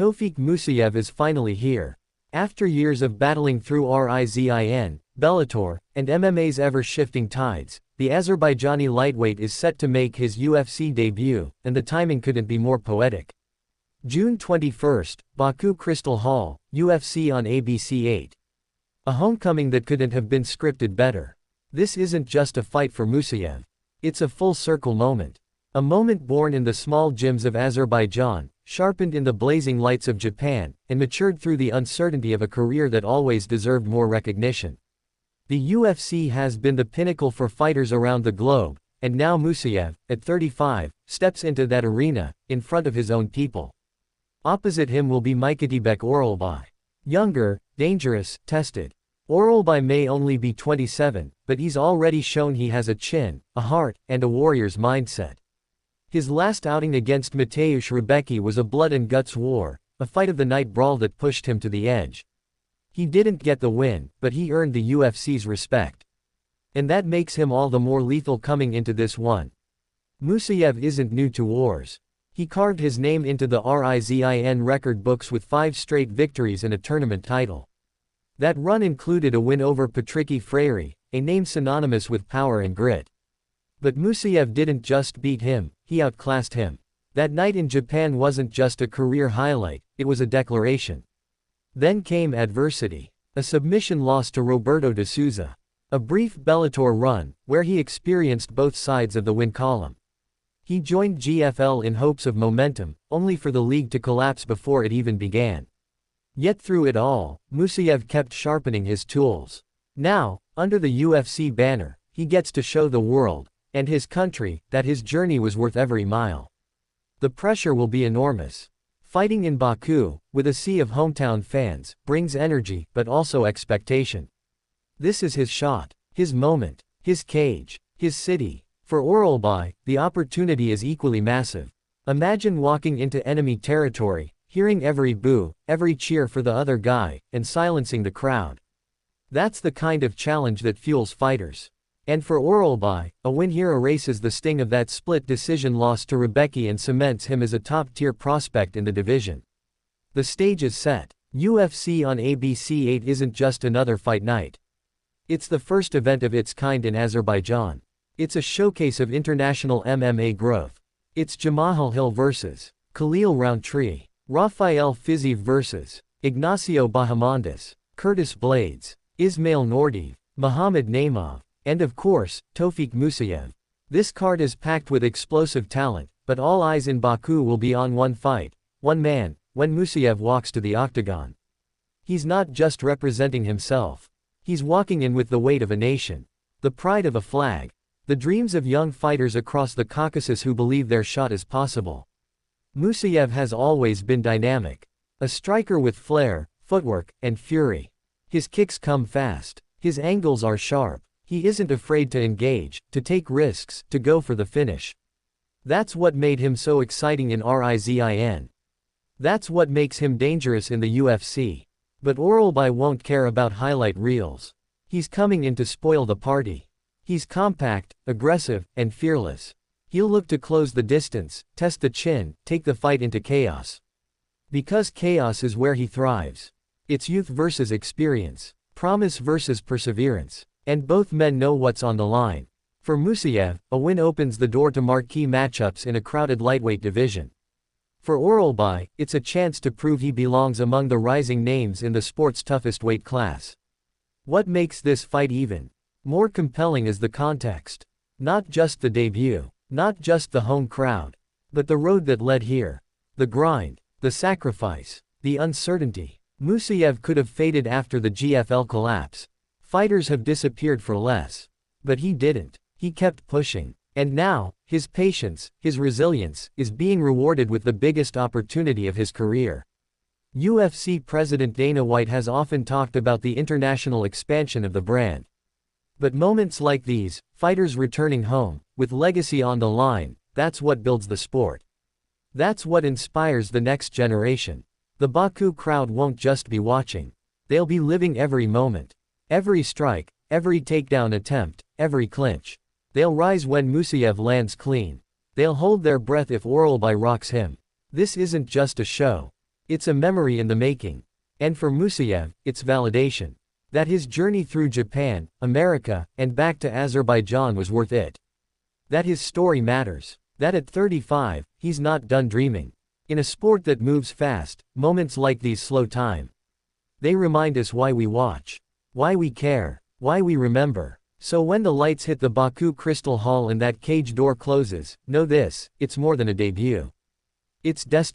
Tofiq Musayev is finally here. After years of battling through RIZIN, Bellator, and MMA's ever-shifting tides, the Azerbaijani lightweight is set to make his UFC debut, and the timing couldn't be more poetic. June 21, Baku Crystal Hall, UFC on ABC 8. A homecoming that couldn't have been scripted better. This isn't just a fight for Musayev. It's a full-circle moment. A moment born in the small gyms of Azerbaijan, sharpened in the blazing lights of Japan, and matured through the uncertainty of a career that always deserved more recognition. The UFC has been the pinnacle for fighters around the globe, and now Musayev, at 35, steps into that arena, in front of his own people. Opposite him will be Myktybek Orolbai. Younger, dangerous, tested. Orolbai may only be 27, but he's already shown he has a chin, a heart, and a warrior's mindset. His last outing against Mateusz Rebecki was a blood-and-guts war, a fight-of-the-night brawl that pushed him to the edge. He didn't get the win, but he earned the UFC's respect. And that makes him all the more lethal coming into this one. Musayev isn't new to wars. He carved his name into the RIZIN record books with 5 straight victories and a tournament title. That run included a win over Patricky Freire, a name synonymous with power and grit. But Musayev didn't just beat him, he outclassed him. That night in Japan wasn't just a career highlight, it was a declaration. Then came adversity. A submission loss to Roberto de Souza. A brief Bellator run, where he experienced both sides of the win column. He joined GFL in hopes of momentum, only for the league to collapse before it even began. Yet through it all, Musayev kept sharpening his tools. Now, under the UFC banner, he gets to show the world, and his country, that his journey was worth every mile. The pressure will be enormous. Fighting in Baku, with a sea of hometown fans, brings energy, but also expectation. This is his shot, his moment, his cage, his city. For Orolbai, the opportunity is equally massive. Imagine walking into enemy territory, hearing every boo, every cheer for the other guy, and silencing the crowd. That's the kind of challenge that fuels fighters. And for Orolbai, a win here erases the sting of that split decision loss to Rebecki and cements him as a top-tier prospect in the division. The stage is set. UFC on ABC 8 isn't just another fight night. It's the first event of its kind in Azerbaijan. It's a showcase of international MMA growth. It's Jamahal Hill vs. Khalil Rountree, Rafael Fiziev vs. Ignacio Bahamondes, Curtis Blades, Ismail Nordiv, Muhammad Naimov, and of course, Tofiq Musayev. This card is packed with explosive talent, but all eyes in Baku will be on one fight, one man, when Musayev walks to the octagon. He's not just representing himself. He's walking in with the weight of a nation, the pride of a flag, the dreams of young fighters across the Caucasus who believe their shot is possible. Musayev has always been dynamic. A striker with flair, footwork, and fury. His kicks come fast. His angles are sharp. He isn't afraid to engage, to take risks, to go for the finish. That's what made him so exciting in RIZIN. That's what makes him dangerous in the UFC. But Orolbai won't care about highlight reels. He's coming in to spoil the party. He's compact, aggressive, and fearless. He'll look to close the distance, test the chin, take the fight into chaos. Because chaos is where he thrives. It's youth versus experience, promise versus perseverance. And both men know what's on the line. For Musayev, a win opens the door to marquee matchups in a crowded lightweight division. For Orolbai, it's a chance to prove he belongs among the rising names in the sport's toughest weight class. What makes this fight even more compelling is the context. Not just the debut, not just the home crowd, but the road that led here. The grind, the sacrifice, the uncertainty. Musayev could have faded after the GFL collapse. Fighters have disappeared for less. But he didn't. He kept pushing. And now, his patience, his resilience, is being rewarded with the biggest opportunity of his career. UFC President Dana White has often talked about the international expansion of the brand. But moments like these, fighters returning home, with legacy on the line, that's what builds the sport. That's what inspires the next generation. The Baku crowd won't just be watching. They'll be living every moment. Every strike, every takedown attempt, every clinch. They'll rise when Musayev lands clean. They'll hold their breath if Orolbai rocks him. This isn't just a show. It's a memory in the making. And for Musayev, it's validation. That his journey through Japan, America, and back to Azerbaijan was worth it. That his story matters. That at 35, he's not done dreaming. In a sport that moves fast, moments like these slow time. They remind us why we watch. Why we care. Why we remember. So when the lights hit the Baku Crystal Hall and that cage door closes, know this, it's more than a debut. It's destiny.